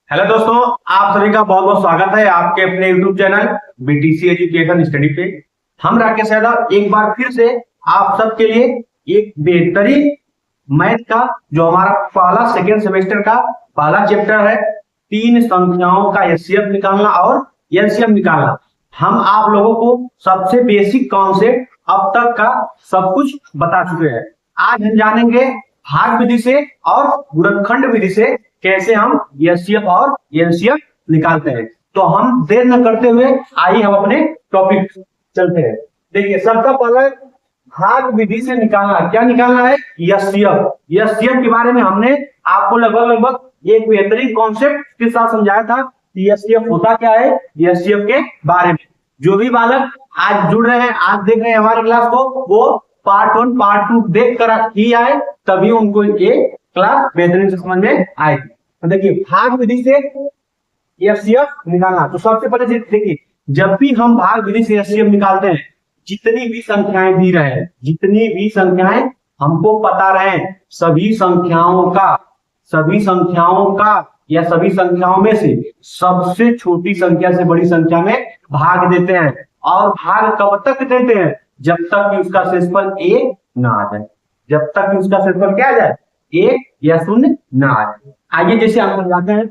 Hello दोस्तों, आप सभी का बहुत बहुत स्वागत है आपके अपने YouTube channel BTC education study पे। हम राकेश यादव एक बार फिर से आप सबके लिए एक बेहतरीन मैथ का जो हमारा पहला सेकेंड सेमेस्टर का पहला चैप्टर है, तीन संख्याओं का एचसीएफ निकालना और एलसीएम निकालना। हम आप लोगों को सबसे बेसिक कॉन्सेप्ट अब तक का सब कुछ बता चुके हैं। आज हम जानेंगे भाग विधि से और गुणनखंड विधि से कैसे हम एचसीएफ और एलसीएम निकालते हैं। तो हम देर न करते हुए आइए हम अपने टॉपिक चलते हैं। देखिए, सबका पहले भाग विधि से निकालना, क्या निकालना है? एचसीएफ। एचसीएफ के बारे में हमने आपको लगभग एक बेहतरीन कॉन्सेप्ट के साथ समझाया था। एचसीएफ होता क्या है, एचसीएफ के बारे में जो भी बालक आज जुड़ रहे हैं, आज देख रहे हैं हमारे क्लास को, वो पार्ट 1 पार्ट 2 देख कर ही आए, तभी उनको ये क्लास बेहतरीन से समझ में आएगी। तो देखिए, भाग विधि से एचसीएफ निकालना। तो सबसे पहले देखिए, जब भी हम भाग विधि से एचसीएफ निकालते हैं, जितनी भी संख्याएं दी रहे, जितनी भी संख्याएं हमको पता रहे, सभी संख्याओं का या सभी संख्याओं में से सबसे छोटी संख्या से बड़ी संख्या में भाग देते हैं। और भाग कब तक देते हैं? जब तक कि उसका शेषफल 1 ना आ जाए। जब तक कि उसका शेषफल क्या आ जाए? 1 या 0 ना आ जाए। आइए जैसे हम समझाते हैं।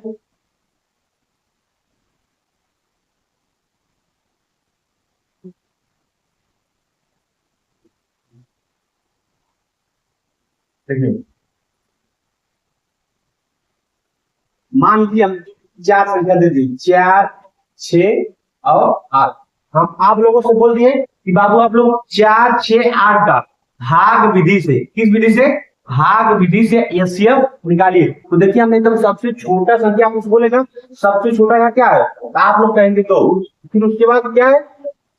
देखिए, मान लीजिए हम 4 संख्या दे दी, 4, 6 और 8। हम आप लोगों से बोल दिए कि बाबू आप लोग 4, 6, 8 का भाग विधि से, किस विधि से? भाग विधि से एचसीएफ निकालिए। तो देखिए, हमने एकदम सबसे छोटा संख्या आपको बोलेगा, सबसे छोटा का क्या है? आप लोग कहेंगे 2, फिर उसके बाद क्या है?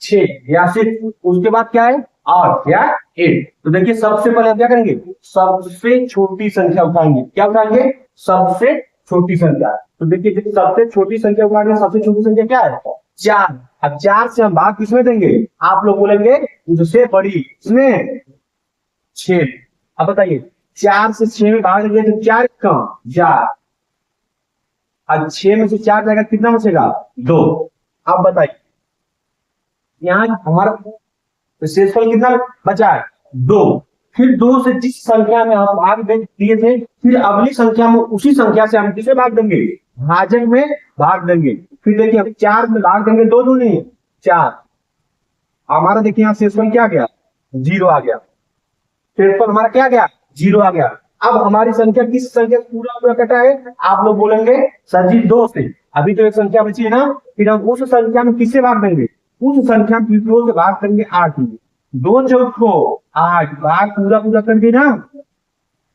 6 या 6, उसके बाद क्या है? 8 या 8। तो देखिए, सबसे पहले हम क्या करेंगे? सबसे छोटी संख्या उठाएंगे। क्या उठाएंगे? सबसे छोटी संख्या। तो देखिए, सबसे छोटी संख्या उठाएंगे, सबसे छोटी संख्या क्या है? 4। अब 4 से हम भाग किसमें देंगे? आप लोग बोलेंगे उससे बड़ी, इसमें 6। अब बताइए, 4 से 6 में भाग देंगे तो 4 कम 4, अब 6 में से 4 जाएगा, कितना बचेगा? 2। अब बताइए, यहाँ हमारा शेषफल कितना बचा है? 2। फिर 2 से जिस संख्या में हम भाग दिए थे, फिर अगली संख्या में उसी संख्या से हम किसे भाग देंगे? भाजक में भाग देंगे। फिर देखिए, हम 4 में भाग देंगे, 2 दूनी 4। हमारा देखिए यहाँ शेषफल क्या गया? 0 आ गया। शेषफल हमारा क्या गया? 0 आ गया। अब हमारी संख्या किस संख्या से पूरा कटा है? आप लोग बोलेंगे सर जी 2 से। अभी तो एक संख्या बची है ना, फिर हम उस संख्या में किससे भाग देंगे? उस संख्या में 2 से भाग देंगे 8 में। 2 चौक को 8, भाग पूरा कट गई ना,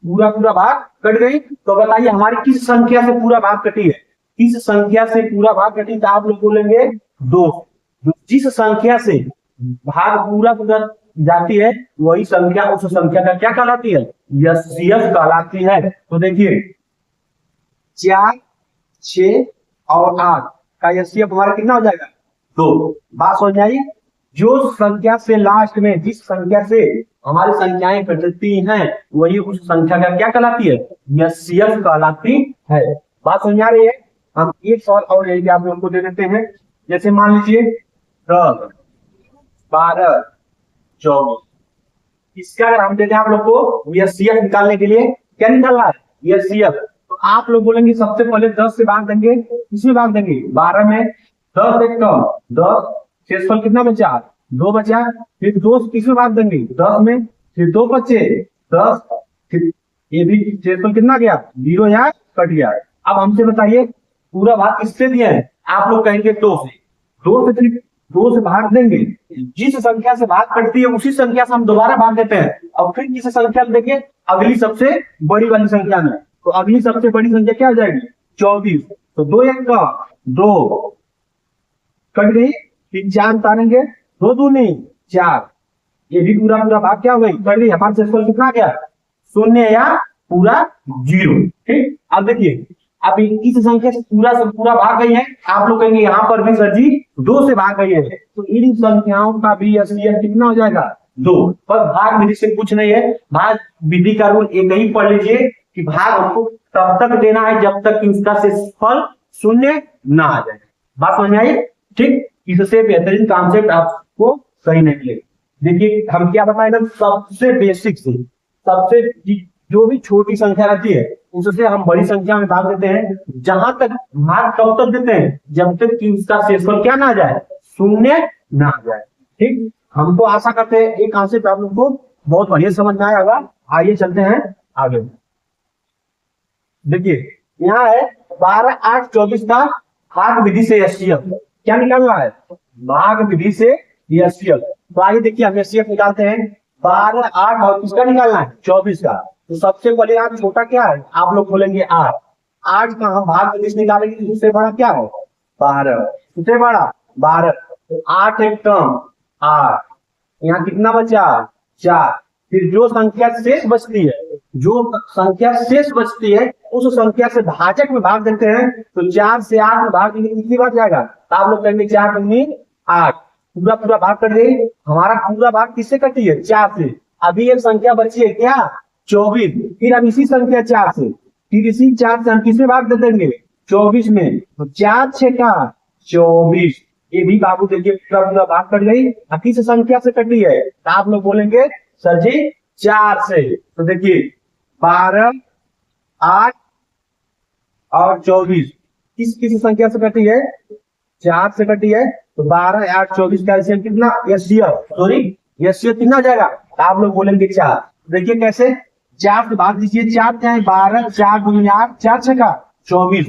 पूरा भाग कट गई। तो बताइए, हमारी किस संख्या से पूरा भाग कटी है? किस संख्या से पूरा भाग कटी? तो आप लोग बोलेंगे 2। जिस संख्या से भाग पूरा जाती है, वही संख्या उस संख्या का क्या कहलाती है? एचसीएफ कहलाती है। तो देखिए, 4, 6 और 8 का एचसीएफ हमारा कितना हो जाएगा? 2। बात समझ में आई? जो संख्या से लास्ट में, जिस संख्या से हमारी संख्याएं कटती हैं, वही उस संख्या का क्या कहलाती है? एचसीएफ कहलाती है। बात समझ आ रही है? हम एक सवाल और आप लोगों को दे देते हैं। जैसे मान लीजिए 10, 12, 24, इसका अगर हम देते हैं आप लोग को एचसीएफ निकालने के लिए, क्या निकालना है? एचसीएफ। तो आप लोग बोलेंगे सबसे पहले 10 से भाग देंगे, किसमें भाग देंगे? 12 में। 10 एक कम 10, शेषफल कितना बचा? 2 बचा। फिर 2 से किसमें भाग देंगे? 10 में। फिर 2 बचे 10, फिर ये भी शेषफल कितना गया? 0 या कट गया। अब हमसे बताइए, पूरा भाग किससे दिया है? आप लोग कहेंगे 2 से। 2 से भाग देंगे, जिस संख्या से भाग कटती है उसी संख्या से हम दोबारा भाग देते हैं। अब फिर किस संख्या में देंगे? अगली सबसे बड़ी वाली संख्या में। तो अगली सबसे बड़ी संख्या क्या हो जाएगी? 24। तो 2 एक का 2 कट गई, फिर 4 उतारेंगे, 2 दूनी 4, ये भी पूरा भाग क्या हो गई? कट गई। हमारा शेषफल कितना गया? 0 या पूरा 0। ठीक। अब देखिए, अब इस संख्या से पूरा भाग गई है। आप लोग कहेंगे यहाँ पर भी सर जी 2 से भाग गई है, तो इन संख्याओं का भी एचसीएफ कितना हो जाएगा? 2। पर भाग विधि से कुछ नहीं है। भाग विधि का रूल एक ही पढ़ लीजिए कि भाग हमको तब तक देना है जब तक कि उसका शेषफल शून्य ना आ जाए। बात समझ में आई? ठीक, इससे बेहतरीन कॉन्सेप्ट आपको सही नहीं मिलेगा। देखिए हम क्या बताए ना, सबसे बेसिक से सबसे जो भी छोटी संख्या रहती है उससे हम बड़ी संख्या में भाग देते हैं। जहां तक भाग कब तक देते हैं, जब तक कि उसका शेषफल क्या ना आ जाए, शून्य ना आ जाए। ठीक, हमको आशा करते हैं ये कॉन्सेप्ट आप लोग को बहुत बढ़िया समझ में आया होगा। आइए चलते हैं आगे। देखिए यहाँ है 12, 8, 24 का भाग विधि से एचसीएफ क्या निकालना है, भाग विधि से एचसीएफ। तो आगे देखिए हम एचसीएफ निकालते हैं। 12, 8 और किसका निकालना है, 24 का। तो सबसे पहले आप छोटा क्या है, आप लोग बोलेंगे 8। 8 का हम भाग विधि से निकालेंगे, उससे बड़ा क्या है 12, उससे बड़ा 12। तो 8 एक कम 8, यहाँ कितना बचा 4। फिर जो संख्या शेष बचती है, जो संख्या शेष बचती है उस संख्या से भाजक में भाग देते हैं। तो 4 से 8 में भाग देंगे कितनी बार जाएगा, आप लोग कहेंगे 4 दूनी 8, पूरा पूरा भाग कर दे। हमारा पूरा भाग किससे कटी है, 4 से। अभी एक संख्या बची है क्या 24, फिर अब इसी संख्या 4 से, फिर इसी 4 से हम किसमें भाग दे देंगे 24 में। तो 4 6 का 24, ये भी बाबू देखिए पूरा पूरा भाग कट गई। किस संख्या से कटी है, तो आप लोग बोलेंगे सर जी 4 से। तो देखिए 12, 8 और 24 किस किस संख्या से कटी है, 4 से कटी है। तो 12, 8, 24 का एलसीएम कितना, एचसीएफ सॉरी एचसीएफ कितना आ जाएगा, आप लोग बोलेंगे 4। देखिए कैसे, 4 से भाग दीजिए, 4 क्या है 12, 4 दूनी 8, 4 6 का 24।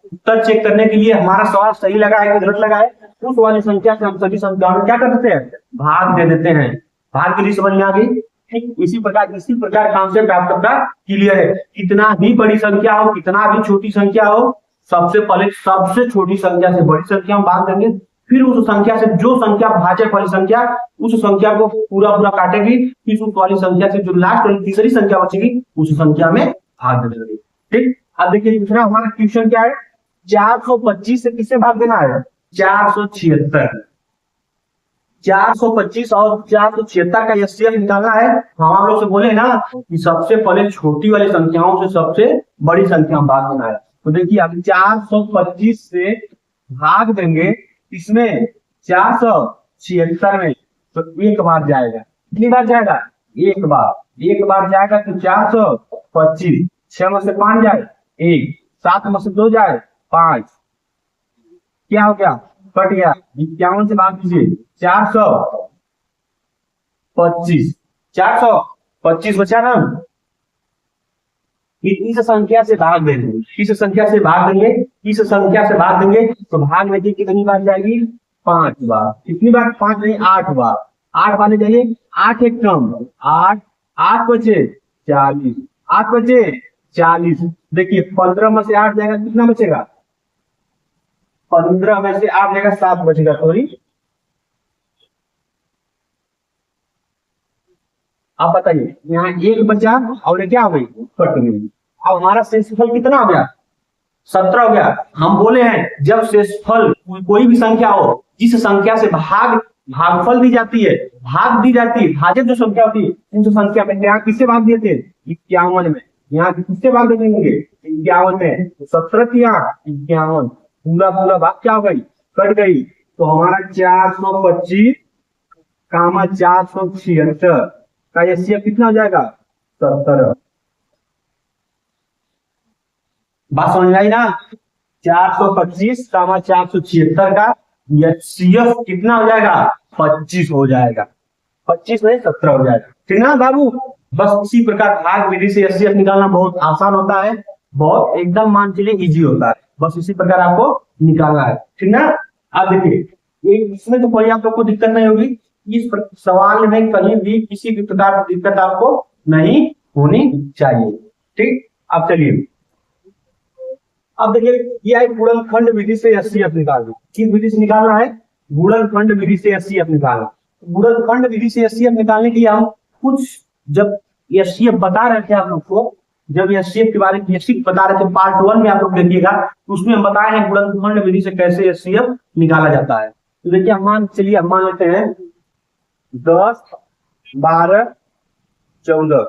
उत्तर चेक करने के लिए हमारा सवाल सही लगा है कि गलत लगा है, उस वाली संख्या से हम सभी संख्याओं में क्या कर देते हैं, भाग दे देते हैं। भाग के लिए समझ में आ गई। ठीक इसी प्रकार कॉन्सेप्ट आप सबका क्लियर है। कितना भी बड़ी संख्या हो, कितना भी छोटी संख्या हो, सबसे पहले सबसे छोटी संख्या से बड़ी संख्या में भाग देंगे, फिर उस संख्या से जो संख्या भाजक वाली संख्या उस संख्या को पूरा पूरा काटेगी, फिर उस वाली संख्या से जो लास्ट वाली तीसरी संख्या बचेगी उस संख्या में भाग दे देंगे। ठीक, अब देखिए दूसरा हमारा क्वेश्चन क्या है, 425 से किससे भाग देना है, 476। 425 और 476 का एचसीएफ निकालना है। हम आप लोग से बोले ना कि सबसे पहले छोटी वाली संख्याओं से सबसे बड़ी संख्या में भाग देना है। तो देखिए अब 425 से भाग देंगे इसमें 476 में, तो एक बार जाएगा, कितनी बार जाएगा, एक बार जाएगा। तो 425, 6 में से 5 जाए 1, 7 में से 2 जाए 5, क्या हो गया कट गया। 51 से भाग दीजिए 425, 425 बचा ना। इस संख्या से भाग देंगे, इस संख्या से भाग देंगे, इस संख्या से भाग देंगे, तो भाग में कितनी बार जाएगी 5 बार। कितनी बार 5 नहीं 8 बार। 8 बार जाइए, 8 एक कम 8, 8 बचे 40, 8 बचे 40। देखिए 15 में से 8 जाएगा, कितना बचेगा 15 में से 8 जाएगा 7 बचेगा, सॉरी। आप बताइए यहाँ एक बचा और क्या हो गई कट गई। अब हमारा शेषफल कितना हो गया 17 हो गया। हम बोले हैं जब शेषफल कोई भी संख्या हो जिस संख्या से भागफल दी जाती है, भाग दी जाती है, भाजक जो संख्या होती है उस संख्या में, यहाँ किससे भाग दिए थे 51 में, यहाँ किससे भाग दे देंगे 51 में। तो 17 की यहाँ 51, पूरा पूरा भाग क्या हो गई कट गई। तो हमारा 425 कामा 476 का एचसीएफ कितना हो जाएगा 70। बात समझ में आई ना, 425 कामा 476 का एचसीएफ कितना हो जाएगा 25 हो जाएगा, 25 नहीं 17 हो जाएगा। ठीक ना बाबू, बस इसी प्रकार भाग विधि से एचसीएफ निकालना बहुत आसान होता है, बहुत एकदम मान चलिए इजी होता है, बस इसी प्रकार आपको निकालना है। ठीक ना, अब देखिए इसमें तो कोई आप लोग को दिक्कत नहीं होगी, इस सवाल में कहीं भी किसी भी प्रकार की दिक्कत आपको नहीं होनी चाहिए। ठीक, अब चलिए अब देखिए ये है गुणनखंड विधि से एचसीएफ निकालना। किस विधि से निकालना है, गुणनखंड विधि से एचसीएफ निकालना। गुणनखंड विधि से एचसीएफ निकालने के लिए हम कुछ जब एचसीएफ बता रहे थे आप लोग को, जब एचसीएफ के बारे में बेसिक बता रहे थे पार्ट 1 में आप लोग देखिएगा, तो उसमें हम बताए हैं गुणनखंड विधि से कैसे एचसीएफ निकाला जाता है। तो देखिए हम मान लेते हैं 10, 12, 14।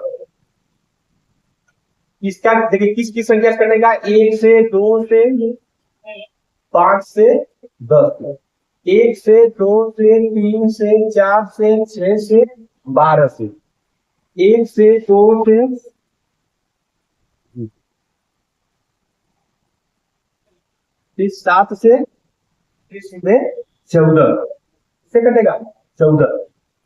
इसका देखिए किस संख्या से करने का, 1 से 2 से 5 से 10, 1 से 2 से 3 से 4 से 6 से 12 से, 1 से 2 से 7 से 14 से कटेगा 14।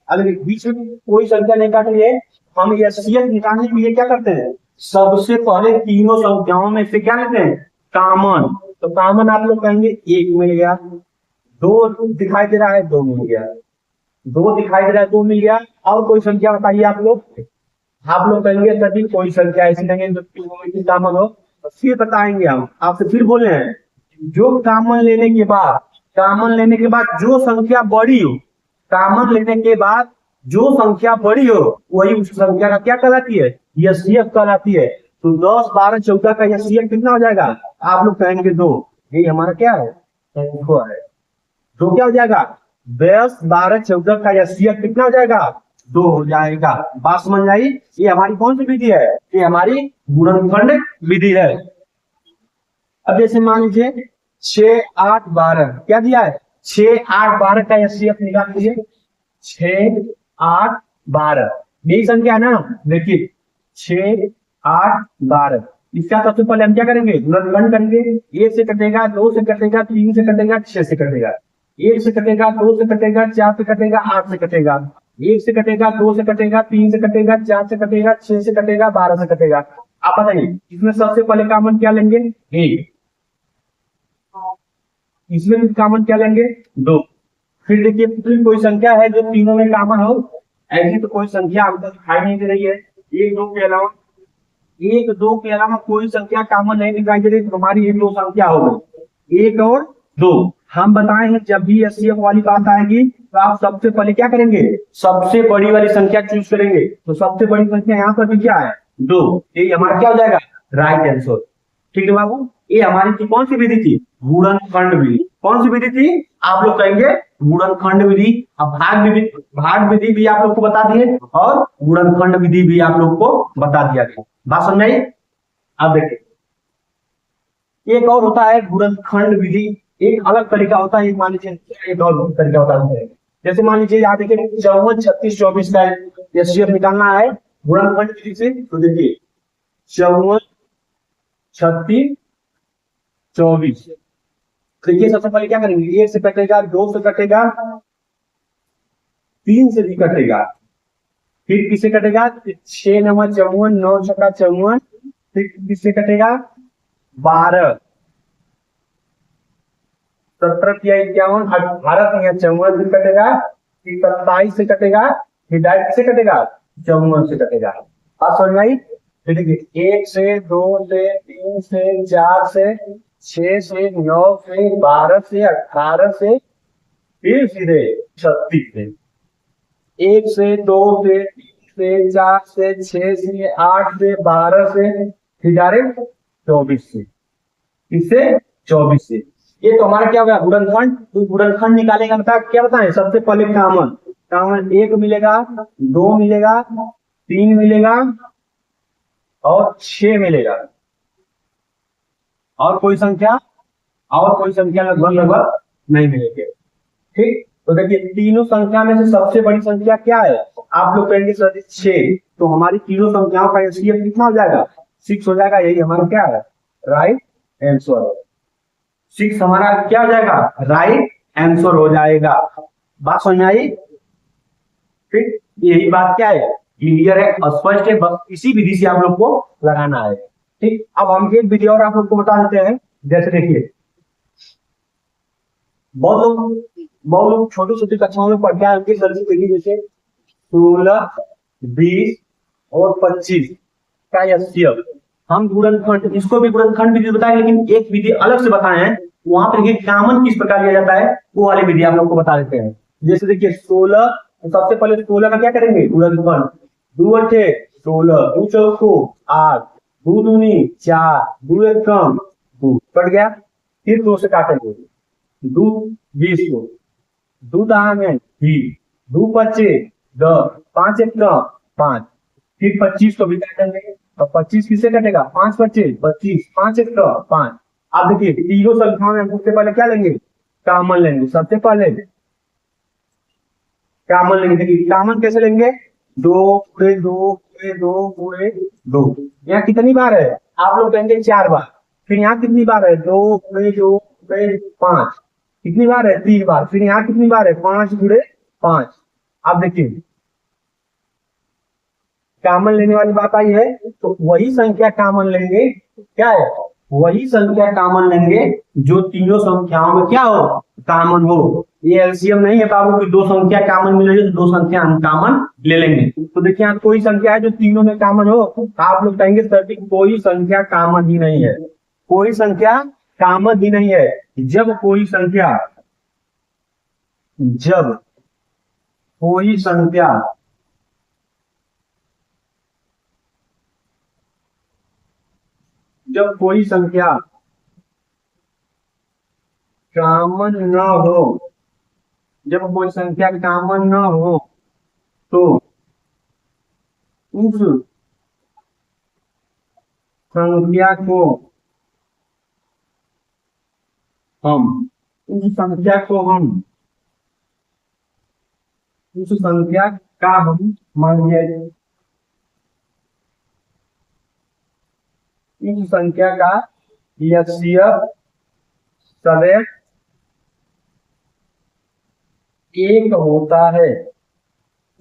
अगर बीच में कोई संख्या नहीं काट रही है, हम ये एचसीएफ निकालने के लिए क्या करते हैं, सबसे पहले तीनों संख्याओं में से क्या लेते हैं, कामन। तो कामन आप लोग कहेंगे 1 मिल गया, 2 दिखाई दे रहा है 2 मिल गया, 2 दिखाई दे रहा है 2 मिल गया। और कोई संख्या बताइए आप लोग कहेंगे सभी कोई संख्या ऐसी नहीं जो तीनों में कामन हो। तो फिर बताएंगे हम आपसे, फिर बोले हैं जो कामन लेने के बाद जो संख्या बड़ी हो, कामन लेने के बाद जो संख्या बड़ी हो वही उस संख्या का क्या कहलाती है, एचसीएफ कहलाती है। तो 10, 12, 14 का एचसीएफ कितना हो जाएगा, आप लोग कहेंगे 2। ये हमारा क्या है, 2 है। तो क्या हो जाएगा, 10, 12, 14 का एचसीएफ कितना हो जाएगा, 2 हो जाएगा। बात समझ आई। ये हमारी कौन सी विधि है, ये हमारी गुणनखंड विधि है। अब जैसे मान लीजिए 6, 8, 12 क्या दिया है, 6, 8, 12 का एचसीएफ निकाल लीजिए। 6, 8, 12 यही संख्या है ना। देखिए 6, 8, 12 इसका सबसे पहले हम क्या करेंगे, गुणनखंड करेंगे। 1 से कटेगा, 2 से कटेगा, 3 से कटेगा, 6 से कटेगा। 1 से कटेगा, 2 से कटेगा, 4 से कटेगा, 8 से कटेगा। 1 से कटेगा, 2 से कटेगा, 3 से कटेगा, 4 से कटेगा, 6 से कटेगा, 12 से कटेगा। आप बताइए इसमें सबसे पहले कॉमन क्या लेंगे, 1। इसमें भी कॉमन क्या लेंगे, 2। फिर देखिए कोई संख्या है जो तीनों में कॉमन हो, ऐसी तो कोई संख्या हमको दिखाई नहीं दे रही है। 1, 2 के अलावा 1, 2 के अलावा कोई संख्या कॉमन नहीं दिखाई दे रही, तो हमारी 1, 2 संख्या हो गई, 1 और 2। हम बताए हैं जब भी एचसीएफ वाली बात आएगी तो आप सबसे पहले क्या करेंगे, सबसे बड़ी वाली संख्या चूज करेंगे। तो सबसे बड़ी संख्या यहाँ पर भी क्या है, 2। ये हमारा क्या हो जाएगा, राइट आंसर। ठीक है बाबू, ये हमारी कौन सी विधि थी, गुणनखंड विधि। कौन सी विधि थी, आप लोग कहेंगे गुणनखंड विधि। अब भाग विधि भी आप लोग को बता दिए और गुणनखंड विधि भी आप लोग को बता दिया गया। बात समझ आई। अब देखिए एक और होता है गुणनखंड विधि, एक अलग तरीका होता है। मान लीजिए एक और तरीका होता है, जैसे मान लीजिए यहाँ देखिए 54, 36, 24 का एचसीएफ निकालना है गुणनखंड विधि से। तो देखिए 54, 36, 24। देखिए सबसे पहले क्या करेंगे, 1 से कटेगा, 2 से कटेगा, 3 से भी कटेगा, फिर किससे कटेगा, 6 नंबर 54, 9 छक्का 54, फिर किससे कटेगा 12, 17 किया 51, 18 किया 54 से कटेगा, फिर 27 से कटेगा, फिर डायरेक्ट से कटेगा 54 से कटेगा। बात समझ में आई। देखिए 1 से 2 से 3 से 4 से 6 से 9 से 12 से 18 से फिर सीधे 36 से, 1 से 2 से 3 से 4 से 6 से 8 से 12 से फिर डायरेक्ट 24 से, इससे 24 से। ये तो हमारा क्या होगा, गुणनखंड। तो गुणनखंड निकालेगा बता क्या बताएं, सबसे पहले कामन 1 मिलेगा, 2 मिलेगा, 3 मिलेगा और 6 मिलेगा। और कोई संख्या लगभग नहीं मिलेगी। ठीक, तो देखिए तीनों संख्या में से सबसे बड़ी संख्या क्या है, आप लोग कहेंगे सर 6। तो हमारी तीनों संख्याओं का एचसीएफ कितना हो जाएगा, 6 हो जाएगा। यही हमारा क्या है, राइट आंसर। 6 हमारा क्या हो जाएगा, राइट आंसर हो जाएगा। बात समझ में आई। ठीक, यही बात क्या है, क्लियर है, स्पष्ट है। बस इसी विधि से आप लोग को लगाना है। ठीक, अब हम एक विधि और आप लोग को बता देते हैं। जैसे देखिए बहुत लोग छोटी छोटी कक्षाओं में पढ़ते हैं विधि, जैसे 16, 20 और 25 का एचसीएफ। हम गुणनखंड, इसको भी गुणनखंड विधि बताए, लेकिन एक विधि अलग से बताए हैं। वहां पर कामन किस प्रकार लिया जाता है वो वाली विधि आप लोग को बता देते हैं। जैसे देखिए 16, सबसे पहले 16 का क्या करेंगे, गुणनखंड। 2 8 16, 2 4 8, 2 दूनी 4, 2 1 कम 2 कट गया। फिर 2 से काटेंगे, 2 20 को, 2 दाम है 2 25 10, 5 1 कम 5, फिर 25 को भी काटेंगे। तो 25 किससे कटेगा, 5 25 25, 5 1 कम 5, अब देखिए तीनों संख्याओं में हम सबसे पहले क्या लेंगे, कॉमन लेंगे। सबसे पहले कॉमन लेंगे। देखिए कॉमन कैसे लेंगे, दो गुणे दो गुणे दो गुणे दो। यहाँ कितनी बार है, आप लोग कहेंगे 4 बार। फिर यहाँ कितनी बार है, दो गुणे दो गुणे 5। कितनी बार है, 3 बार। फिर यहाँ कितनी बार है, 5 गुणे 5। अब देखिए कॉमन लेने वाली बात आई है, तो वही संख्या कॉमन लेंगे, क्या है, वही संख्या कॉमन लेंगे जो तीनों संख्याओं में क्या हो, कॉमन हो। ये एलसीएम नहीं है बाबू की दो संख्या कॉमन मिल रही है तो दो संख्या हम कॉमन ले लेंगे। तो देखिए यहाँ कोई संख्या है जो तीनों में कॉमन हो, आप लोग कहेंगे सर जी कोई संख्या कॉमन ही नहीं है। कोई संख्या कॉमन ही नहीं है। जब कोई संख्या जब कोई संख्या कॉमन न हो, जब कोई संख्या कॉमन न हो तो उस संख्या को हम उस संख्या का हम मान लिया, इस संख्या का एचसीएफ सदैव एक होता है।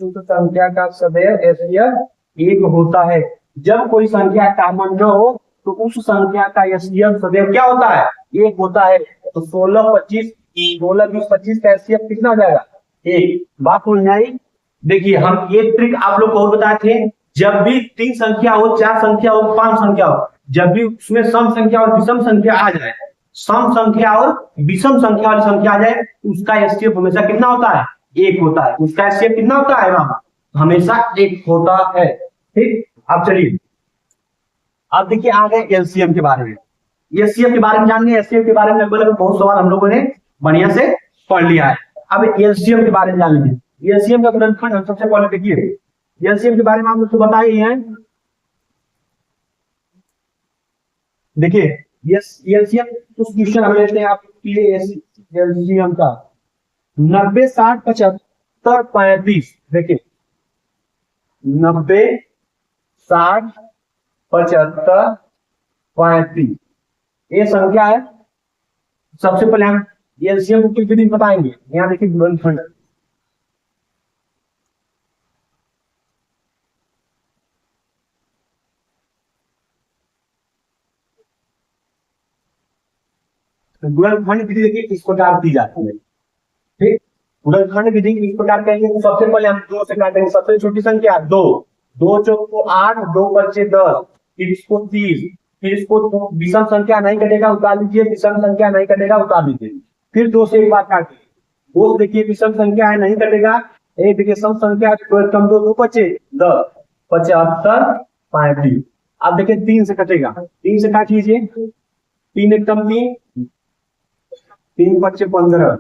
उस संख्या का सदैव एचसीएफ एक होता है। जब कोई संख्या कॉमन न हो तो उस संख्या का एचसीएफ सदैव क्या होता है, एक होता है। तो 16 25 16 20 25 का एचसीएफ कितना हो जाएगा, एक। बात समझ में आई। देखिए हम एक ट्रिक आप लोग को और बताए थे, जब भी 3 संख्या हो, 4 संख्या हो, 5 संख्या हो, जब भी उसमें सम संख्या और विषम संख्या आ जाए, सम संख्या और विषम संख्या वाली संख्या आ जाए, उसका एचसीएफ हमेशा कितना होता है, एक होता है। उसका एचसीएफ कितना होता है, हमेशा एक होता है। ठीक, अब चलिए अब देखिए आ गए एलसीएम के बारे में। एलसीएम के बारे में जानने, एलसीएम के बारे में लगभग बहुत सवाल हम लोगों ने बढ़िया से पढ़ लिया है। अब एलसीएम के बारे में जान लीजिए। एलसीएम का गुणनफल हम सबसे पहले देखिए, एलसीएम के बारे में हम लोग बता ही हैं। देखिए एलसीएम कुछ क्वेश्चन हम लेते हैं आपके लिए एलसीएम का। 90 60 75 35। देखिए 90 60 75 35 ये संख्या है। सबसे पहले हम एलसीएम को किस विधि बताएंगे। यहाँ देखिए गुणनफल, गुणनखंड विधि देखिए इस प्रकार दी जाती है। ठीक, गुणनखंड विधि इस प्रकार कहेंगे तो सबसे पहले हम 2 से काटेंगे। सबसे छोटी संख्या 2, 2 चौक को 8, 2 बच्चे 10, फिर इसको 30, फिर इसको विषम संख्या नहीं कटेगा उतार लीजिए, विषम संख्या नहीं कटेगा उतार लीजिए, फिर 2 से एक बार काटिए। 2 देखिए विषम संख्या है नहीं कटेगा, एक देखिए सम संख्या कम 2 बचे 10 75 35। अब देखिए 3 से कटेगा, 3 से काट लीजिए, 3 एक कम 3, 3 बच्चे 15,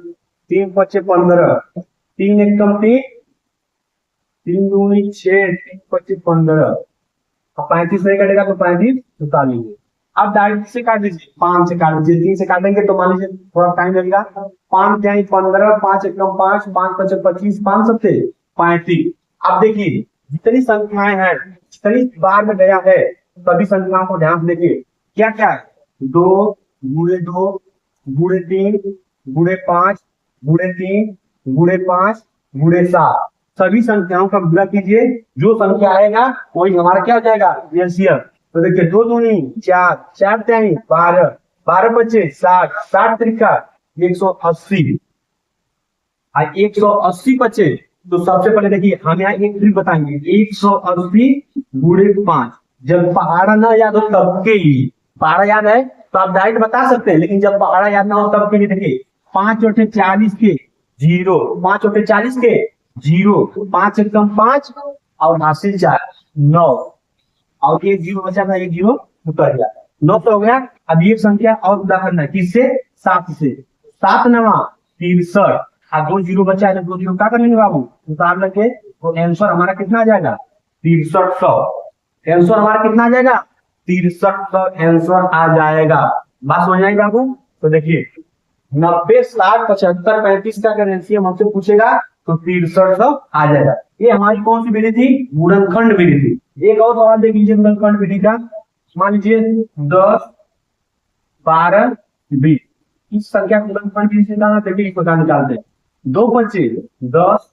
3 बच्चे 15, 3 एक कम 3, 3 दूनी 6, 3 बच्चे 15। 35 नहीं कटेगा तो 35 उतार लीजिए। अब डायरेक्ट से काट दीजिए, 5 से काट दीजिए। 3 से काटेंगे तो मान लीजिए थोड़ा टाइम लगेगा। 5 क्या 15, 5 एक कम 5, 5 बचे 25, 5 सत्ते 35। अब देखिए जितनी संख्याएं हैं, जितनी बार में गया है सभी संख्याओं को ध्यान से देखिए। क्या क्या है, 2 गुणे 2 गुणे 3 गुणे 5 गुणे 3 गुणे 5 गुणे 7। सभी संख्याओं का गुणा कीजिए, जो संख्या आएगा वही हमारा क्या हो जाएगा, एलसीएम। तो देखिए 2 दूनी 4, 4 त्याई 12, 12 बचे 60, 60 त्रिका 180, 180 बचे। तो सबसे पहले देखिए हम यहाँ एक ट्रिक बताएंगे, 180 गुणे 5। जब पहाड़ा ना याद हो तब के लिए, पहाड़ा याद है तो आप डायरेक्ट बता सकते हैं, लेकिन जब पहाड़ा याद ना हो तब के लिए देखिए 5 चौथे 40 के 0, 5 चौथे 40 के 0, 5 एक कम 5 और हासिल 4 9, और एक 0 बचा था, एक 0 उतर गया, 9 तो हो गया। अब ये संख्या और गुणा करना है किससे, 7 से। 7 9 63, 2 0 बचा है, 2 0 क्या करेंगे बाबू, उतार लेंगे। तो आंसर हमारा कितना आ जाएगा, 6300। आंसर हमारा कितना आ जाएगा, 6300 आंसर आ जाएगा। बात समझ आई बाबू? तो देखिए 90, 60, 75, 35 का अगर एलसीएम हमसे पूछेगा तो 6300 आ जाएगा। ये हमारी कौन सी विधि थी? गुणनखंड विधि थी। एक और सवाल देख लीजिए गुणनखंड विधि का। मान लीजिए 10, 12, 20, इस संख्या को गुणनखंड विधि से निकालना। देखिए इस प्रकार निकालते हैं। 2 बचे 10,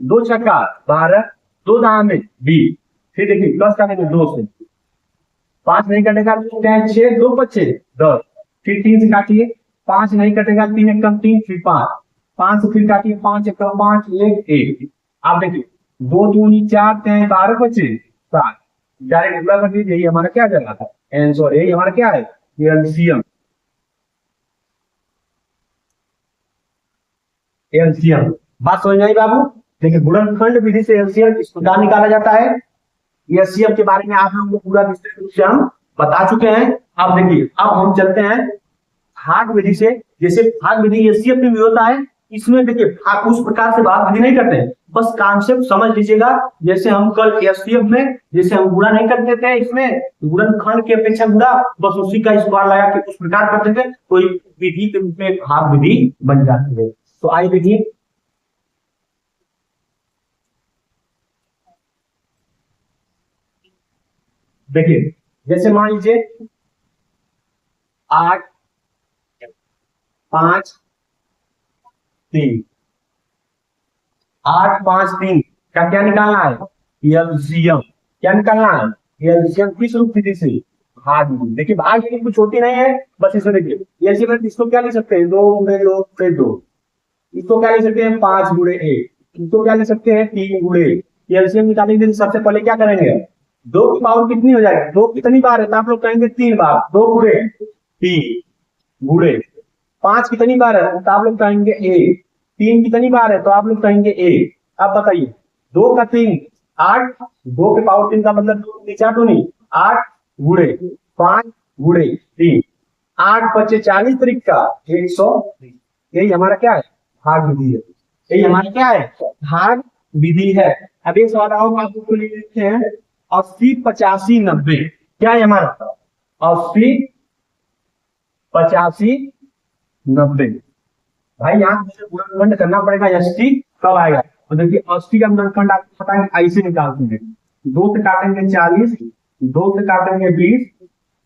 2 छक्का 12, 2 दाम में 20। फिर देखिए प्लस करेंगे 2 से, 5 नहीं कटेगा 6, 2 बचे 10, फिर 3 से काटिए, 5 नहीं कटेगा, 3 एक कम 3, फिर 5, 5 से फिर काटिए, 5 एक कम 5, 1 1। आप देखिए 2 दूनी 4, 3 12 बचे 7। डायरेक्ट गुणा कर दीजिए, यही हमारा क्या चला था आंसर। यही हमारा क्या है? एलसीएम। एलसीएम बात समझ आई बाबू? देखिए गुणनखंड विधि से एलसीएम इस प्रकार निकाला जाता है। एलसीएम के बारे में आप लोगों को पूरा विस्तृत रूप से हम बता चुके हैं। अब देखिए अब हम चलते हैं भाग विधि से। जैसे भाग विधि एलसीएम में भी होता है, इसमें देखिए भाग उस प्रकार से भाग विधि नहीं करते हैं, बस कॉन्सेप्ट समझ लीजिएगा। जैसे हम कल एलसीएम में जैसे हम गुणा नहीं करते थे, इसमें गुणनखंड के अपेक्षा गुणा बस उसी का स्क्वायर लगा के उस प्रकार करते थे, कोई विधि के रूप में भाग विधि बन जाती है। तो आइए देखिए देखिए जैसे मान लीजिए 8, 5, 3, 8, 5, 3 का क्या निकालना है? एलसीएम। क्या निकालना है? एलसीएम किस रूप विधि से? भाग विधि। देखिए भाग विधि कुछ छोटी नहीं है, बस इसमें देखिए एलसीएम इसको क्या लिख सकते हैं? 2 गुणे 2 से 2। इसको क्या लिख सकते हैं? 5 गुणे 1। इसको क्या लिख सकते हैं? 3 गुणे। एलसीएम निकालने के लिए सबसे पहले क्या करेंगे? 2 की पावर कितनी हो जाएगी? 2 कितनी बार है? तो आप लोग कहेंगे 3 बार। 2 गुणे 3 गुणे 5 कितनी बार है? तो आप लोग कहेंगे 1। 3 कितनी बार है? तो आप लोग कहेंगे 1। अब बताइए 2 का 3 8, 2 के पावर 3 का मतलब 2 4 2 नहीं 8 गुणे 5 गुणे 3, 8 बचे 40 तरीक का 120। यही हमारा क्या है? भाग विधि है। यही हमारा क्या है? भाग विधि है। अब एक सवाल और आपको लिखते हैं 80, 85, 90। क्या है हमारा? 80, 85, 90। भाई यहाँ से गुणनखंड करना पड़ेगा। 80 कब आएगा? तो देखिए 80 का गुणनखंड आपको पता है ऐसे निकालते हैं। 2 से काटेंगे 40, 2 से काटेंगे 20,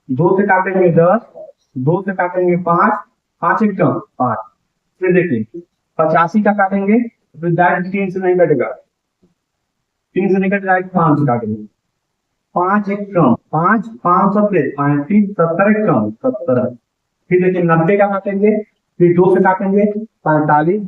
2 से काटेंगे 10, 2 से काटेंगे 5, 5 एक कम 5। फिर देखिए 85 का काटेंगे तो डायरेक्ट 3 से नहीं कटेगा, 3 से नहीं कटेगा, डायरेक्ट 5 से काटेंगे। 5 एक कम 5, 5 सत्ते 35, 70 एक कम 70। फिर देखिए 90 का काटेंगे, फिर 2 से काटेंगे 45,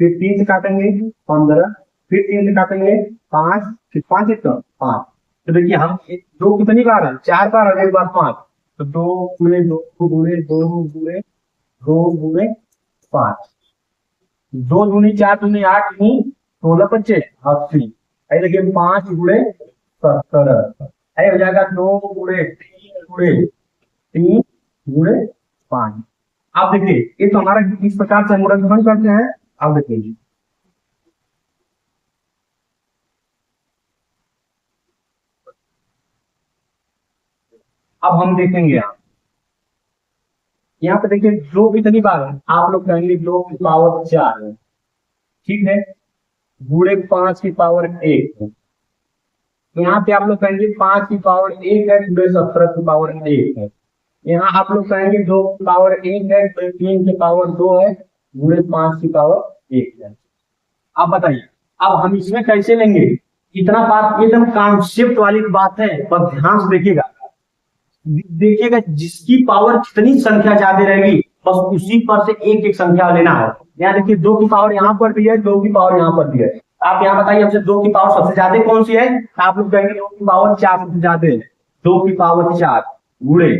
फिर 3 से काटेंगे 15, फिर 3 से काटेंगे 5, फिर 5 एक कम 5। तो देखिए हम 2 कितनी बार है? 4 बार और 1 बार 5। तो 2 गुणे 2 गुणे 2 गुणे 2 गुणे 5, 2 दूनी 4 दूनी 8 नहीं 16 बचे 80। ऐसे देखिए 5 गुणे 70 हो जाएगा। 2 गुणे 3 गुणे 3 गुणे 5। आप देखिए ये तो हमारा इस प्रकार से गुणनखंड करते हैं। आप देखिए अब हम देखेंगे यहाँ पे देखिए 2 कितनी बार है? आप लोग कहेंगे 2 की पावर 4 है, ठीक है, गुणे 5 की पावर 1 है। यहाँ पे आप लोग कहेंगे 5 की पावर 1 है, गुणे 17 की पावर 1 है। यहाँ आप लोग कहेंगे 2 की पावर 1 है, 3 की पावर 2 है, गुणे 5 की पावर 1 है। अब बताइए अब हम इसमें कैसे लेंगे? इतना बात एकदम कॉन्सेप्ट वाली बात है, पर ध्यान से देखिएगा। देखिएगा जिसकी पावर जितनी संख्या ज्यादा रहेगी बस उसी पर से एक एक संख्या लेना है। यहाँ देखिए 2 की पावर यहाँ पर भी है, 2 की पावर यहाँ पर भी है। आप यहाँ बताइए हमसे 2 की पावर सबसे ज्यादा कौन सी है? आप लोग कहेंगे 2 की पावर 4 सबसे ज्यादा है। 2 की पावर 4 गुणे,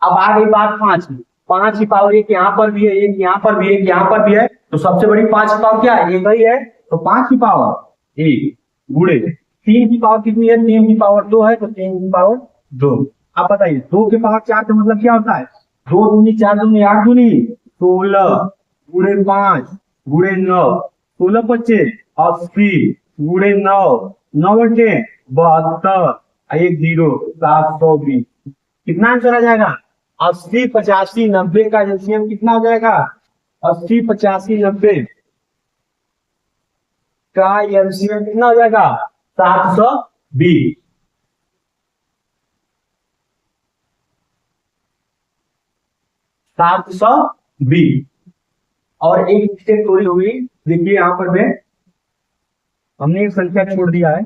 अब आ गई बात 5 की। 5 की पावर 1 यहाँ पर भी है, 1 यहाँ पर भी है, 1 यहाँ पर भी है, तो सबसे बड़ी 5 की पावर क्या है? 1 ही है। तो 5 की पावर 1 गुणे 3 की पावर कितनी है? 3 की पावर 2 है, तो 3 की पावर 2। आप बताइए 2 की पावर 4 का मतलब क्या होता है? 2 दूनी 4 दूनी 8 दूनी 16 गुणे 5 गुणे 9, 16 बच्चे 80 गुणे 9, 9 बच्चे 72, 1 0 720। कितना आंसर आ जाएगा? 80 85 90 का एलसीएम कितना हो जाएगा? 80 85 90 का एलसीएम कितना हो जाएगा? 720। 720। और एक मिस्टेक थोड़ी हुई, देखिए यहाँ पर मैं हमने एक संख्या छोड़ दिया है।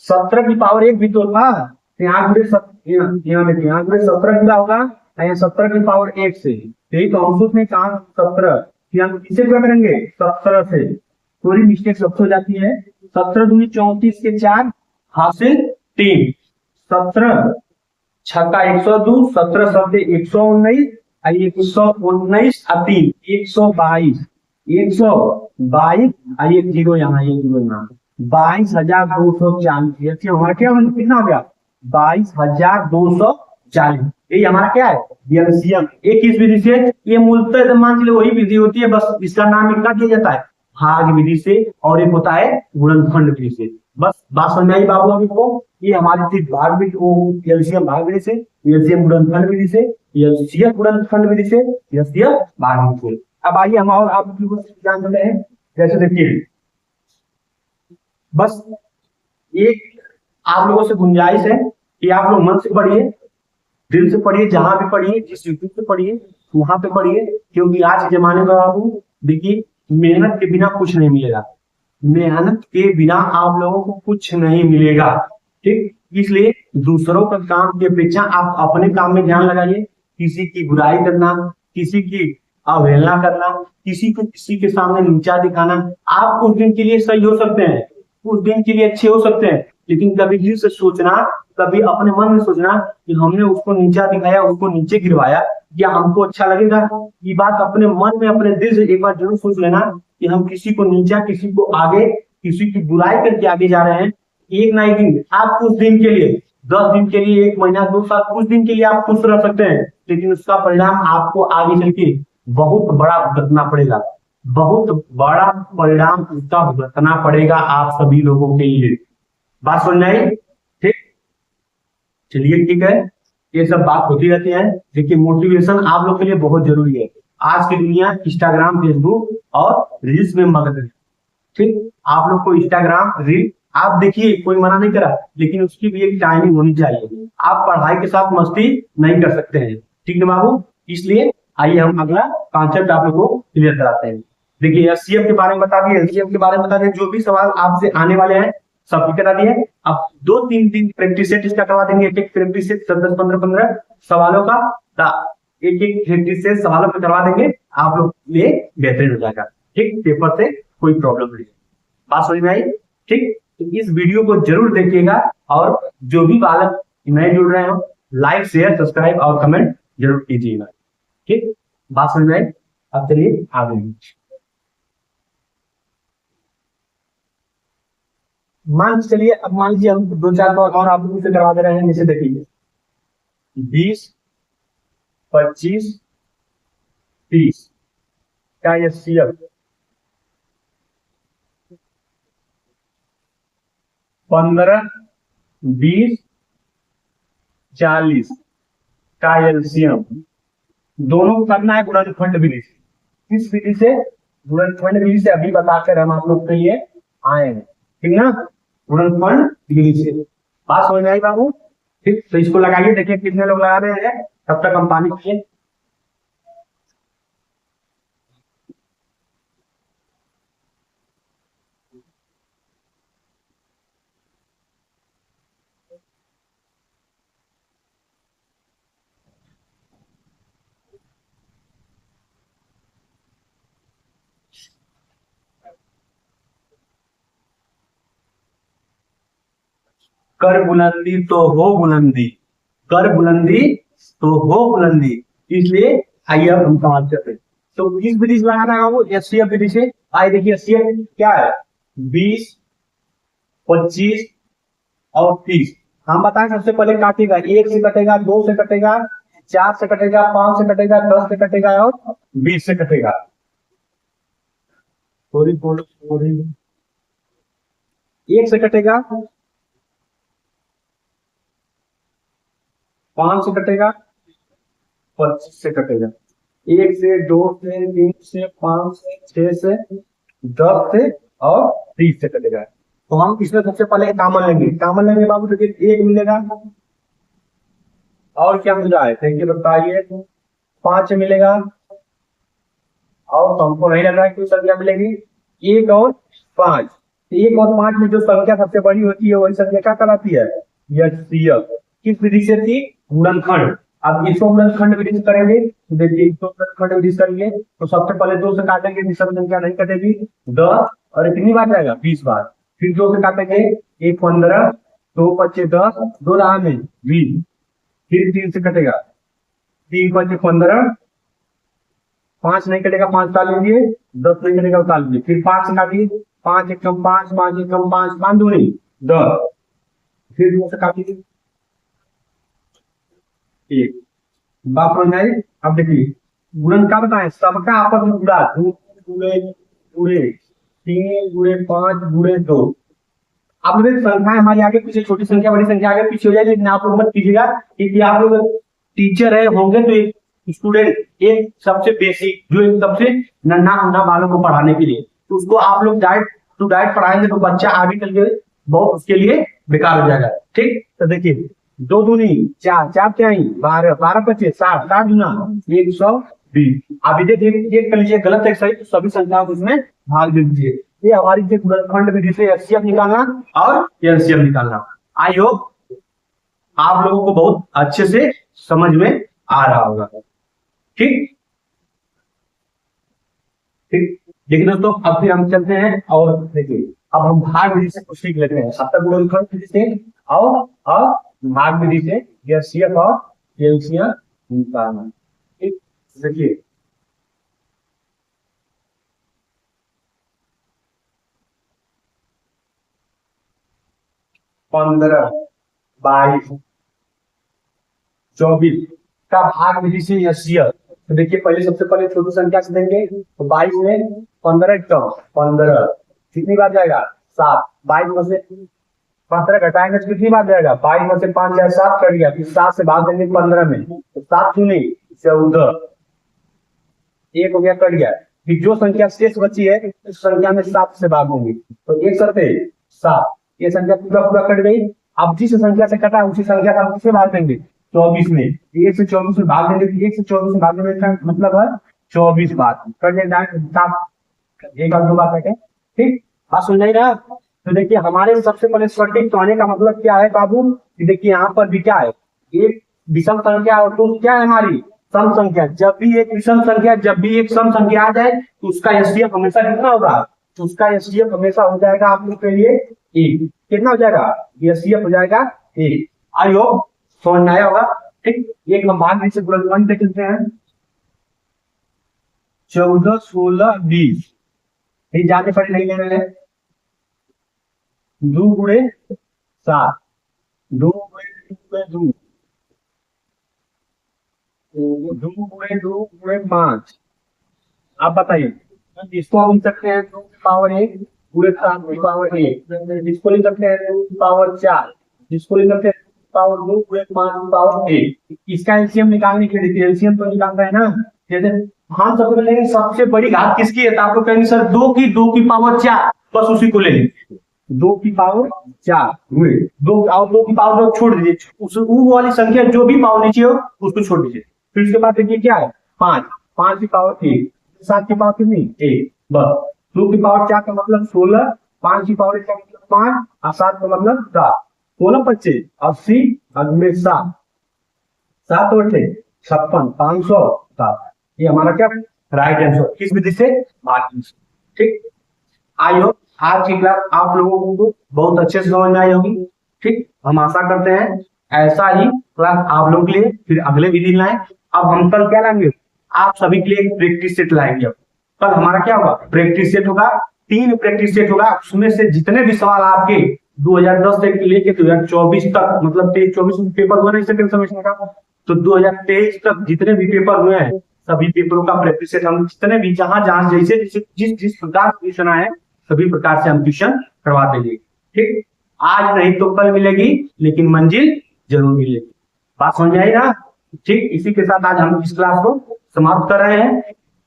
17 की पावर 1 भी तो था, तो यहाँ देखिए, यहाँ देखिए, यहाँ 17 कितना होगा? यहाँ 17 की पावर 1 से, यही तो हम सोच में कहा 17, हम किसे क्या करेंगे? 17 से। थोड़ी मिस्टेक सबसे हो जाती है। 17 दूनी 34 के 4 हासिल 3, 17 छक्का 102, 17 शब्द 119, 119 3 122, 122, एक जीरो यहाँ, एक जीरो यहाँ, 22,240। हमारा क्या कितना हो गया? 22,240। ये हमारा क्या है? एलसीएम। एक इस विधि से, ये मूलतः मान चलिए वही विधि होती है, बस इसका नाम क्या दिया जाता है? भाग विधि से, और एक होता है गुणनखंड विधि से। बस बात समझ में आई बाबू अभी को? ये हमारी थी भाग विधि, एलसीएम भाग विधि से, एलसीएम गुणनखंड विधि से, एलसीएम गुणनखंड विधि से, एलसीएम भाग विधि से। अब आइए हम और आप जान लेते हैं। जैसे देखिए, बस एक आप लोगों से गुंजाइश है कि आप लोग मन से पढ़िए, दिल से पढ़िए, जहां भी पढ़िए, जिस यूट्यूब से पढ़िए वहां पे पढ़िए, क्योंकि आज के जमाने में बाबू देखिए, मेहनत के बिना कुछ नहीं मिलेगा। मेहनत के बिना आप लोगों को कुछ नहीं मिलेगा, ठीक? इसलिए दूसरों का काम की अपेक्षा आप अपने काम में ध्यान लगाइए। किसी की बुराई करना, किसी की अवहेलना करना, किसी को किसी के सामने नीचा दिखाना, आप उस दिन के लिए सही हो सकते हैं, उस दिन के लिए अच्छे हो सकते हैं, लेकिन कभी दिल से सोचना, कभी अपने मन में सोचना कि हमने उसको नीचा दिखाया, उसको नीचे गिरवाया, क्या हमको अच्छा लगेगा? ये बात अपने मन में, अपने दिल से एक बार जरूर सोच लेना कि हम किसी को नीचा, किसी को आगे, किसी की बुराई करके आगे जा रहे हैं। एक ना एक दिन आप कुछ दिन के लिए, 10 दिन के लिए, 1 महीना, 2 साल, कुछ दिन के लिए आप खुश रह सकते हैं, लेकिन उसका परिणाम आपको आगे चल के बहुत बड़ा भुगतना पड़ेगा। बहुत बड़ा परिणाम उसका भुगतना पड़ेगा आप सभी लोगों के लिए। बात सुन रहे? ठीक, चलिए ठीक है, ये सब बात होती रहती है। देखिए, मोटिवेशन आप लोग के लिए बहुत जरूरी है। आज की दुनिया इंस्टाग्राम, फेसबुक और रील्स में मगन है, ठीक? आप लोग को इंस्टाग्राम, रील आप देखिए, कोई मना नहीं करा, लेकिन उसकी भी एक टाइमिंग होनी चाहिए। आप पढ़ाई के साथ मस्ती नहीं कर सकते हैं, ठीक है बाबू? इसलिए आइए हम अगला कॉन्सेप्ट आप लोग को क्लियर कराते हैं। देखिए, एचसीएफ के बारे में बता दिए, एलसीएम के बारे में बता दिए, जो भी सवाल आपसे आने वाले हैं सब करा दिए। अब 2-3 दिन प्रैक्टिस सेट इसका करवा देंगे, एक प्रैक्टिस सेट 10, 15 सवालों का, एक प्रैक्टिस सेट सवालों पे करवा देंगे, आप लोग लिए बेहतरीन हो जाएगा, ठीक? पेपर से कोई प्रॉब्लम नहीं। बात समझ में आई? ठीक, तो इस वीडियो को जरूर देखिएगा, और जो भी बालक नए जुड़ रहे हो, लाइक, शेयर, सब्सक्राइब और कमेंट जरूर कीजिएगा, ठीक? बात समझ में आई? अब चलिए आगे। मान चलिए, अब मान लीजिए हम 2-4 और आप लोगों से करवा दे रहे हैं। नीचे देखिए, 20, 25, 30 का एचसीएफ, 15, 20, 40 का एलसीएम, दोनों को करना है गुणनखंड विधि से। इस विधि से, गुणनखंड विधि से अभी बताकर हम आप लोग के लिए आए हैं, ठीक ना? गुणनखंड विधि से। बात समझ में आई बाबू? ठीक, तो इसको लगाइए, देखिए कितने लोग लगा रहे हैं, तब तक हम पानी पिए। कर बुलंदी तो हो बुलंदी, कर बुलंदी तो हो बुलंदी। इसलिए आइए अब हम समाप्त करते हैं। तो किस विधि से लगाना है वो? एचसीएफ विधि से। आइए देखिए, एचसीएफ क्या है? 20, 25 और 30। हम बताएं, सबसे पहले काटेगा, 1 से कटेगा, 2 से कटेगा, 4 से कटेगा, 5 से कटेगा, 10 से कटेगा और 20 से कटेगा। थोड़ी थोड़ी 1 से कटेगा, 5 से कटेगा, 25 से कटेगा। 1 से 2 से 3 से 5 से 6 से 10 से और 30 से कटेगा। तो हम इसमें सबसे पहले कॉमन लेंगे बाबू। देखिए 1 मिलेगा और क्या मिल रहा है, देखिए बताइए 5 मिलेगा और तो हमको नहीं लग रहा है कोई संख्या मिलेगी। 1 और 5, 1 और 5 में जो संख्या सबसे बड़ी होती है वही संख्या क्या कहलाती है, यचसीय। किस विधि से थी, गुणनखंड। अब इसको गुणनखंड विधि से करेंगे तो देखिए इसको गुणनखंड विधि से करेंगे तो सबसे पहले 2 से काटेंगे, निश्चित संख्या नहीं कटेगी, 10 और कितनी बार जाएगा, 20 बार। फिर 2 से काटेंगे, 1 15, 2 5 10, 2 रहा में 20। फिर 3 से कटेगा, 3 5 15, 5 नहीं कटेगा, 5 डाल लीजिए, 10 नहीं कटेगा, डाल लीजिए। फिर 5 से काटिए, 5 1 कम 5, 5 1 कम 5, 5 दूनी 10। फिर 2 से काटिए, 1 बात समझ आई। अब देखिए गुणन का बताएं, सबका आपस में गुणा, 2 गुणे 3 गुणे 5 गुणे 2। आप लोग संख्या हमारी आगे पीछे, छोटी संख्या बड़ी संख्या आगे पीछे हो जाएगी, लेकिन आप लोग मत कीजिएगा क्योंकि आप लोग टीचर है होंगे तो एक स्टूडेंट एक सबसे बेसिक जो एक सबसे नन्हा मुन्ना बालों को पढ़ाने के लिए, तो उसको आप लोग डायरेक्ट टू डायरेक्ट पढ़ाएंगे तो बच्चा आगे चल के बहुत उसके लिए बेकार हो जाएगा। ठीक, तो देखिए 2 दूनी 4, 4 क्या ही 12, 12 25 60, 60 गुना 120। अभी देखिए कर लीजिए गलत है सही, तो सभी संख्याओं को इसमें भाग दे दीजिए। ये हमारी गुणनखंड विधि से एचसीएफ निकालना और एलसीएम निकालना। आई होप आप लोगों को बहुत अच्छे से समझ में आ रहा होगा। ठीक ठीक, देखिए दोस्तों अब फिर हम चलते हैं और देखिए अब हम भाग विधि से कुछ सीख लेते हैं। अब तक गुणनखंड विधि से और भाग विधि से एचसीएफ और एलसीएम निकालना। ठीक, देखिए 15 22 24 का भाग विधि से एचसीएफ। तो देखिए पहले सबसे पहले छोटी संख्या से देंगे तो 22 में 15 कम 15 कितनी बार जाएगा 7। 22 में से 15 घटाएंगे तो कितनी बार जाएगा, 22 में से 5 जाए 7 कट गया, फिर 7 से भाग देंगे 15 में तो 7 दूनी 14, 1 हो गया कट गया। फिर जो संख्या शेष बची है उस संख्या में 7 से भागूंगी तो 1 करते 7, ये संख्या पूरा पूरा कट गई। अब जिस संख्या से कटा उसी संख्या का किससे भाग देंगे 24 में, 1 से 24 में भाग देंगे, 1 से 24 में भागने में मतलब है 24 बार कट जाए, 1 और 2 बार कटे। ठीक, बात सुन नहीं रहा। तो देखिए हमारे सबसे पहले सटीक आने का मतलब क्या है बाबू, देखिए यहाँ पर भी क्या है, एक विषम संख्या और 2 क्या है हमारी सम संख्या। जब भी एक विषम संख्या जब भी एक सम संख्या आ जाए तो उसका एचसीएफ हमेशा कितना होगा, तो उसका एचसीएफ हमेशा हो जाएगा आप लोग के लिए 1। कितना हो जाएगा, एचसीएफ हो जाएगा 1। आई होप समझ में आया होगा। ठीक, एक हम भाग विधि से गुणनखंड देख लेते हैं। 14 16 20 ये जाने पड़े नहीं लेने हैं। 2 गुणे 7, 2 गुणे 2, 2 गुणे 2 गुणे 5। आप बताइए इसको हम लिख सकते हैं 2 की पावर 1 गुणे 7 की पावर 1, जिसको लिख सकते हैं 2 की पावर 4, जिसको लिख सकते हैं पावर 2 गुणे 5 की पावर 1। इसका एलसीएम निकालने के लिए एलसीएम तो निकाल रहे हैं ना, जैसे हम सबसे पहले सबसे बड़ी घात किसकी है, तो आपको कहेंगे सर 2 की पावर 4, बस उसी को ले लीजिए 2 की पावर 4 गुणे 2 और 2 की पावर 2 छोड़ दीजिए, उस वो वाली संख्या जो भी पावर नीचे हो उसको छोड़ दीजिए। फिर उसके बाद देखिए क्या है 5, 5 की पावर 1, 7 की पावर कितनी 1, बस 2 की पावर 4 का मतलब 16, 5 की पावर 1 का मतलब 5 और 7 का मतलब 7, 16 25 80 और गुणे 7, 7 और 56 507। ये हमारा क्या राइट आंसर किस विधि से, भाग विधि से। ठीक, आई होप आज की क्लास आप लोगों को बहुत अच्छे से समझ में आई होगी। ठीक, हम आशा करते हैं ऐसा ही क्लास आप लोगों के लिए फिर अगले विधि लाएं। अब हम कल क्या लाएंगे, आप सभी के लिए एक प्रैक्टिस सेट लाएंगे। अब कल हमारा क्या होगा, प्रैक्टिस सेट होगा, 3 प्रैक्टिस सेट होगा, उसमें से जितने भी सवाल आपके 2010 से लेके 2024 तक, मतलब 23-24 में पेपर हुआ नहीं सेकंड सेमेस्टर का, तो 2023 तक जितने भी पेपर हुए हैं सभी पेपरों का प्रैक्टिस सेट हम जितने भी जहां जहां जैसे जिस जिस प्रकार क्वेश्चन आए सभी प्रकार से हम ट्यूशन करवा देंगे। ठीक, आज नहीं तो कल मिलेगी लेकिन मंजिल जरूर मिलेगी। बात समझ आई ना। ठीक, इसी के साथ आज हम इस क्लास को समाप्त कर रहे हैं।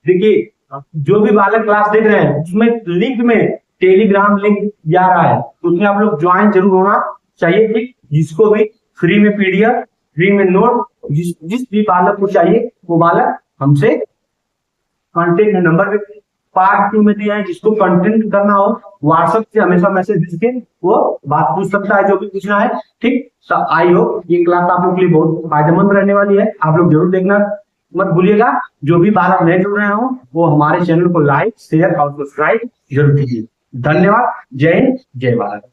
देखिए, जो भी बालक क्लास देख रहे हैं उसमें लिंक में टेलीग्राम लिंक जा रहा है, उसमें आप लोग ज्वाइन जरूर होना चाहिए। ठीक, जिसको भी फ्री में पीडीएफ, फ्री में नोट, जिस भी बालक को चाहिए वो बालक हमसे कॉन्टेक्ट नंबर पे पार्ट 2 में दिया है, जिसको कंटेंट करना हो व्हाट्सएप से हमेशा मैसेज भेज के वो बात पूछ सकता है, जो भी पूछना है। ठीक, तो आई होप ये क्लास आप लोग के लिए बहुत फायदेमंद रहने वाली है, आप लोग जरूर देखना मत भूलिएगा। जो भी बालक नए जुड़ रहे हो वो हमारे चैनल को लाइक, शेयर और सब्सक्राइब जरूर कीजिए। धन्यवाद। जय हिंद, जय भारत।